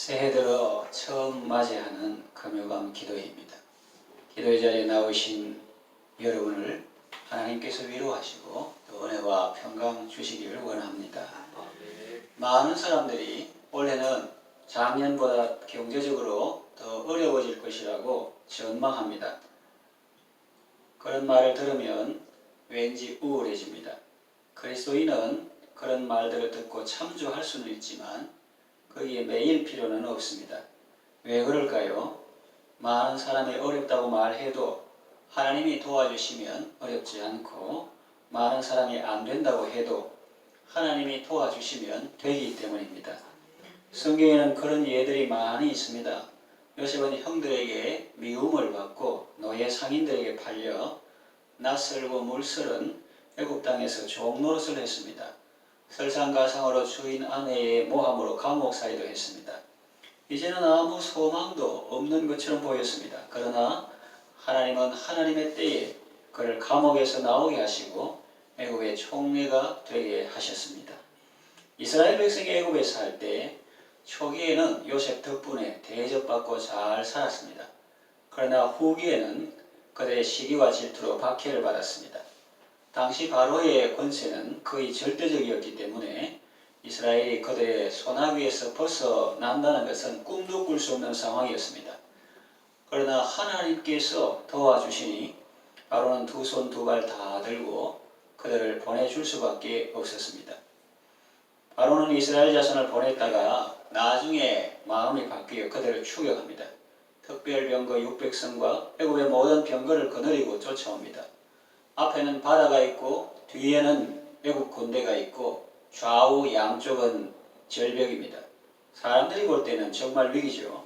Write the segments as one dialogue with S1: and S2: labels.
S1: 새해 들어 처음 맞이하는 금요감 기도회입니다. 기도의 자리에 나오신 여러분을 하나님께서 위로하시고 또 은혜와 평강 주시기를 원합니다. 많은 사람들이 올해는 작년보다 경제적으로 더 어려워질 것이라고 전망합니다. 그런 말을 들으면 왠지 우울해집니다. 그리스도인은 그런 말들을 듣고 참조할 수는 있지만 거기에 매일 필요는 없습니다. 왜 그럴까요? 많은 사람이 어렵다고 말해도 하나님이 도와주시면 어렵지 않고, 많은 사람이 안 된다고 해도 하나님이 도와주시면 되기 때문입니다. 성경에는 그런 예들이 많이 있습니다. 요셉은 형들에게 미움을 받고 노예 상인들에게 팔려 낯설고 물설은 애굽 땅에서 종노릇을 했습니다. 설상가상으로 주인 아내의 모함으로 감옥살이도 했습니다. 이제는 아무 소망도 없는 것처럼 보였습니다. 그러나 하나님은 하나님의 때에 그를 감옥에서 나오게 하시고 애굽의 총리가 되게 하셨습니다. 이스라엘 백성이 애굽에 살 때 초기에는 요셉 덕분에 대접받고 잘 살았습니다. 그러나 후기에는 그들의 시기와 질투로 박해를 받았습니다. 당시 바로의 권세는 거의 절대적이었기 때문에 이스라엘이 그들의 손아귀에서 벗어난다는 것은 꿈도 꿀 수 없는 상황이었습니다. 그러나 하나님께서 도와주시니 바로는 두 손 두 발 다 들고 그들을 보내줄 수밖에 없었습니다. 바로는 이스라엘 자손을 보냈다가 나중에 마음이 바뀌어 그들을 추격합니다. 특별병거 600성과 애굽의 모든 병거를 거느리고 쫓아옵니다. 앞에는 바다가 있고 뒤에는 애굽 군대가 있고 좌우 양쪽은 절벽입니다. 사람들이 볼 때는 정말 위기죠.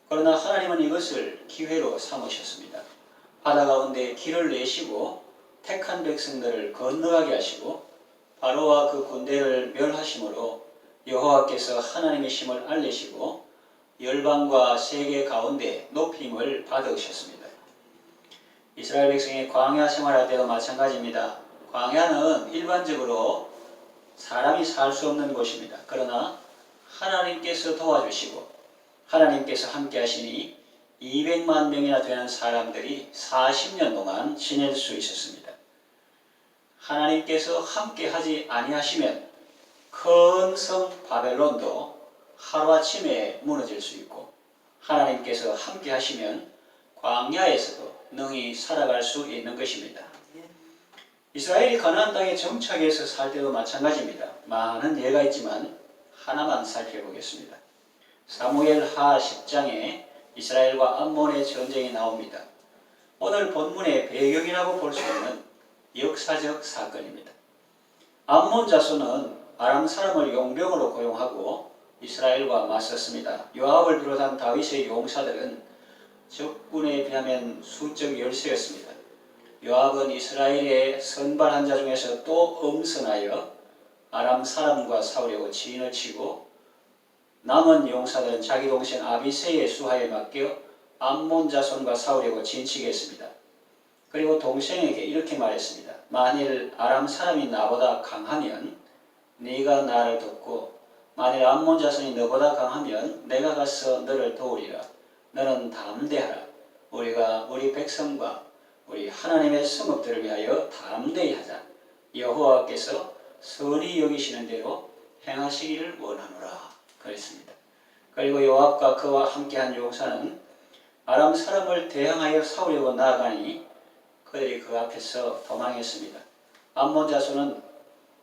S1: 그러나 하나님은 이것을 기회로 삼으셨습니다. 바다 가운데 길을 내시고 택한 백성들을 건너가게 하시고 바로와 그 군대를 멸하심으로 여호와께서 하나님의 힘을 알리시고 열방과 세계 가운데 높임을 받으셨습니다. 이스라엘 백성이 광야 생활할 때도 마찬가지입니다. 광야는 일반적으로 사람이 살 수 없는 곳입니다. 그러나 하나님께서 도와주시고 하나님께서 함께 하시니 200만 명이나 되는 사람들이 40년 동안 지낼 수 있었습니다. 하나님께서 함께 하지 아니하시면 큰 성 바벨론도 하루아침에 무너질 수 있고, 하나님께서 함께 하시면 광야에서도 능히 살아갈 수 있는 것입니다. 이스라엘이 가나안 땅에 정착해서 살 때도 마찬가지입니다. 많은 예가 있지만 하나만 살펴보겠습니다. 사무엘하 10장에 이스라엘과 암몬의 전쟁이 나옵니다. 오늘 본문의 배경이라고 볼 수 있는 역사적 사건입니다. 암몬 자손은 아람 사람을 용병으로 고용하고 이스라엘과 맞섰습니다. 요압을 비롯한 다윗의 용사들은 적군에 비하면 수적 열세였습니다. 요압은 이스라엘의 선발한 자 중에서 또 엄선하여 아람 사람과 싸우려고 진을 치고, 남은 용사들은 자기 동생 아비새의 수하에 맡겨 암몬 자손과 싸우려고 진치게 했습니다. 그리고 동생에게 이렇게 말했습니다. 만일 아람 사람이 나보다 강하면 네가 나를 돕고, 만일 암몬 자손이 너보다 강하면 내가 가서 너를 도우리라. 너는 담대하라. 우리가 우리 백성과 우리 하나님의 성읍들을 위하여 담대히 하자. 여호와께서 선히 여기시는 대로 행하시기를 원하노라. 그랬습니다. 그리고 요압과 그와 함께한 용사는 아람 사람을 대항하여 싸우려고 나아가니 그들이 그 앞에서 도망했습니다. 암몬 자손은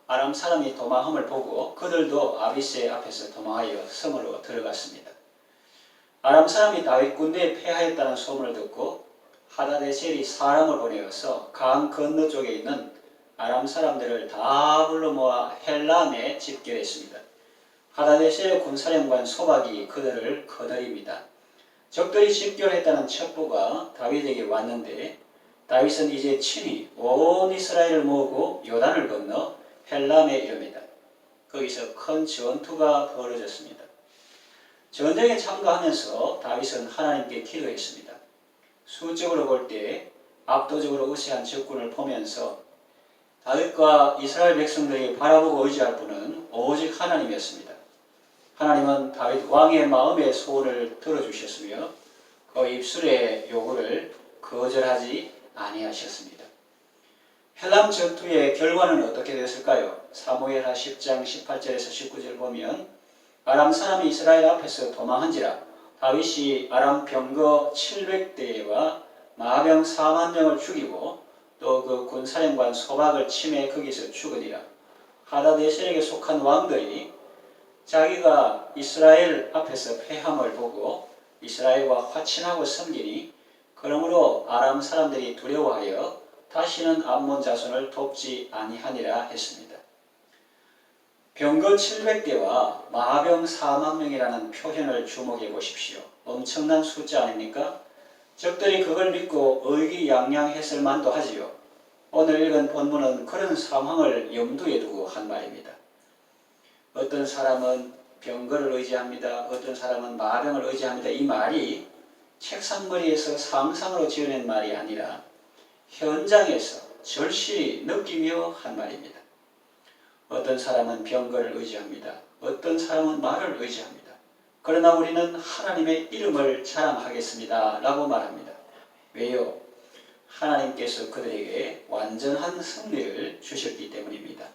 S1: 아람 사람이 도망함을 보고 그들도 아비새 앞에서 도망하여 성으로 들어갔습니다. 아람 사람이 다윗 군대에 패하였다는 소문을 듣고 하다데셀이 사람을 보내어서 강 건너쪽에 있는 아람 사람들을 다 불러 모아 헬람에 집결했습니다. 하다데셀의 군사령관 소박이 그들을 거느립니다. 적들이 집결했다는 첩보가 다윗에게 왔는데 다윗은 이제 친히 온 이스라엘을 모으고 요단을 건너 헬람에 이릅니다. 거기서 큰 전투가 벌어졌습니다. 전쟁에 참가하면서 다윗은 하나님께 기도했습니다. 수적으로 볼 때 압도적으로 우세한 적군을 보면서 다윗과 이스라엘 백성들이 바라보고 의지할 분은 오직 하나님이었습니다. 하나님은 다윗 왕의 마음의 소원을 들어주셨으며 그 입술의 요구를 거절하지 아니하셨습니다. 헬람 전투의 결과는 어떻게 되었을까요? 사무엘하 10장 18절에서 19절 보면 아람 사람이 이스라엘 앞에서 도망한지라 다윗이 아람 병거 700대와 마병 4만 명을 죽이고 또 그 군사령관 소박을 치매 거기서 죽으니라. 하다데셀에게 속한 왕들이 자기가 이스라엘 앞에서 패함을 보고 이스라엘과 화친하고 섬기니 그러므로 아람 사람들이 두려워하여 다시는 암몬 자손을 돕지 아니하니라 했습니다. 병거 700대와 마병 4만 명이라는 표현을 주목해 보십시오. 엄청난 숫자 아닙니까? 적들이 그걸 믿고 의기양양했을 만도 하지요. 오늘 읽은 본문은 그런 상황을 염두에 두고 한 말입니다. 어떤 사람은 병거를 의지합니다. 어떤 사람은 마병을 의지합니다. 이 말이 책상머리에서 상상으로 지어낸 말이 아니라 현장에서 절실히 느끼며 한 말입니다. 어떤 사람은 병거를 의지합니다. 어떤 사람은 말을 의지합니다. 그러나 우리는 하나님의 이름을 자랑하겠습니다 라고 말합니다. 왜요? 하나님께서 그들에게 완전한 승리를 주셨기 때문입니다.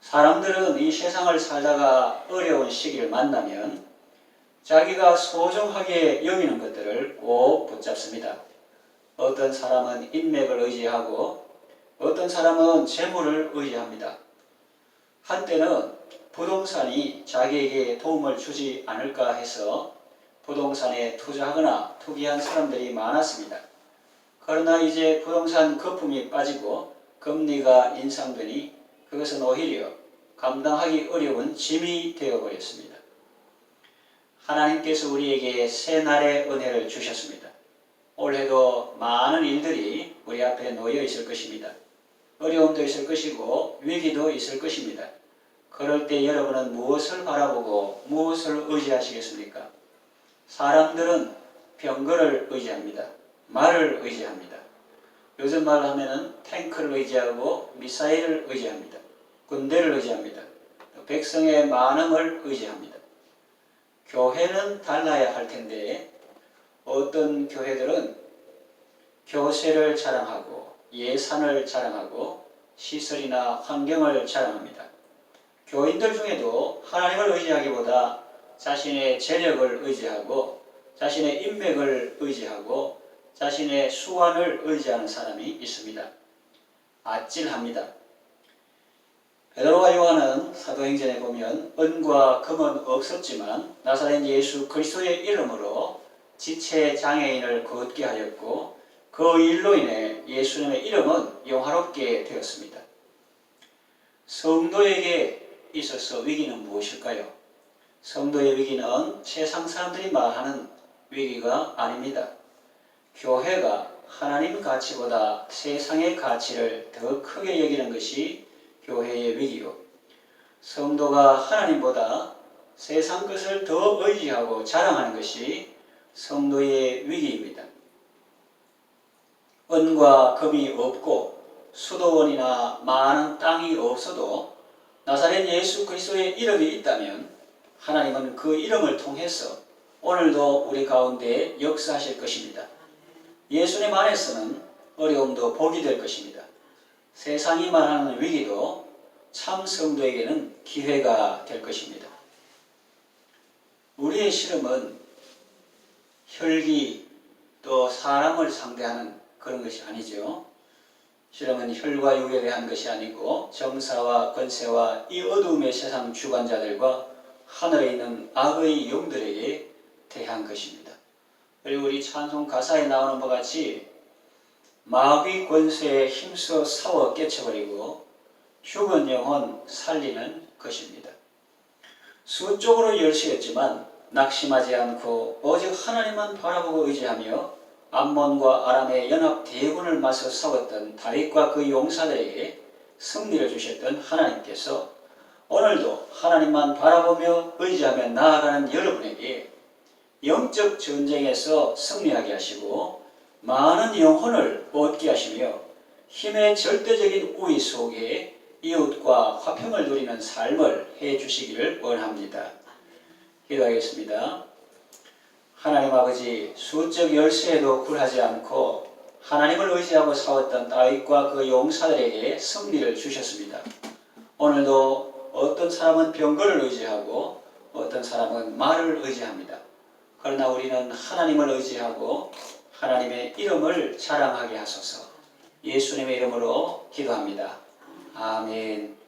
S1: 사람들은 이 세상을 살다가 어려운 시기를 만나면 자기가 소중하게 여기는 것들을 꼭 붙잡습니다. 어떤 사람은 인맥을 의지하고 어떤 사람은 재물을 의지합니다. 한때는 부동산이 자기에게 도움을 주지 않을까 해서 부동산에 투자하거나 투기한 사람들이 많았습니다. 그러나 이제 부동산 거품이 빠지고 금리가 인상되니 그것은 오히려 감당하기 어려운 짐이 되어버렸습니다. 하나님께서 우리에게 새날의 은혜를 주셨습니다. 올해도 많은 일들이 우리 앞에 놓여 있을 것입니다. 어려움도 있을 것이고 위기도 있을 것입니다. 그럴 때 여러분은 무엇을 바라보고 무엇을 의지하시겠습니까? 사람들은 병거를 의지합니다. 말을 의지합니다. 요즘 말로 하면은 탱크를 의지하고 미사일을 의지합니다. 군대를 의지합니다. 백성의 많음을 의지합니다. 교회는 달라야 할 텐데 어떤 교회들은 교세를 자랑하고 예산을 자랑하고 시설이나 환경을 자랑합니다. 교인들 중에도 하나님을 의지하기보다 자신의 재력을 의지하고 자신의 인맥을 의지하고 자신의 수완을 의지하는 사람이 있습니다. 아찔합니다. 베드로와 요한은 사도행전에 보면 은과 금은 없었지만 나사렛 예수 그리스도의 이름으로 지체 장애인을 걷게 하였고 그 일로 인해 예수님의 이름은 영화롭게 되었습니다. 성도에게 있어서 위기는 무엇일까요? 성도의 위기는 세상 사람들이 말하는 위기가 아닙니다. 교회가 하나님 가치보다 세상의 가치를 더 크게 여기는 것이 교회의 위기요. 성도가 하나님보다 세상 것을 더 의지하고 자랑하는 것이 성도의 위기입니다. 은과 금이 없고 수도원이나 많은 땅이 없어도 나사렛 예수 그리스도의 이름이 있다면 하나님은 그 이름을 통해서 오늘도 우리 가운데 역사하실 것입니다. 예수님 안에서는 어려움도 복이 될 것입니다. 세상이 말하는 위기도 참 성도에게는 기회가 될 것입니다. 우리의 시름은 혈기 또 사람을 상대하는 그런 것이 아니죠. 시름은 혈과 육에 대한 것이 아니고 정사와 권세와 이 어두움의 세상 주관자들과 하늘에 있는 악의 영들에게 대한 것입니다. 그리고 우리 찬송 가사에 나오는 것 같이 마귀 권세에 힘써 싸워 깨쳐버리고 죽은 영혼 살리는 것입니다. 수적으로 열시했지만 낙심하지 않고 오직 하나님만 바라보고 의지하며 암몬과 아람의 연합 대군을 맞서 싸웠던 다윗과 그 용사들에게 승리를 주셨던 하나님께서 오늘도 하나님만 바라보며 의지하며 나아가는 여러분에게 영적 전쟁에서 승리하게 하시고 많은 영혼을 얻게 하시며 힘의 절대적인 우위 속에 이웃과 화평을 누리는 삶을 해주시기를 원합니다. 기도하겠습니다. 하나님 아버지, 수적 열세에도 굴하지 않고 하나님을 의지하고 싸웠던 다윗과 그 용사들에게 승리를 주셨습니다. 오늘도 어떤 사람은 병거를 의지하고 어떤 사람은 말을 의지합니다. 그러나 우리는 하나님을 의지하고 하나님의 이름을 자랑하게 하소서. 예수님의 이름으로 기도합니다. 아멘.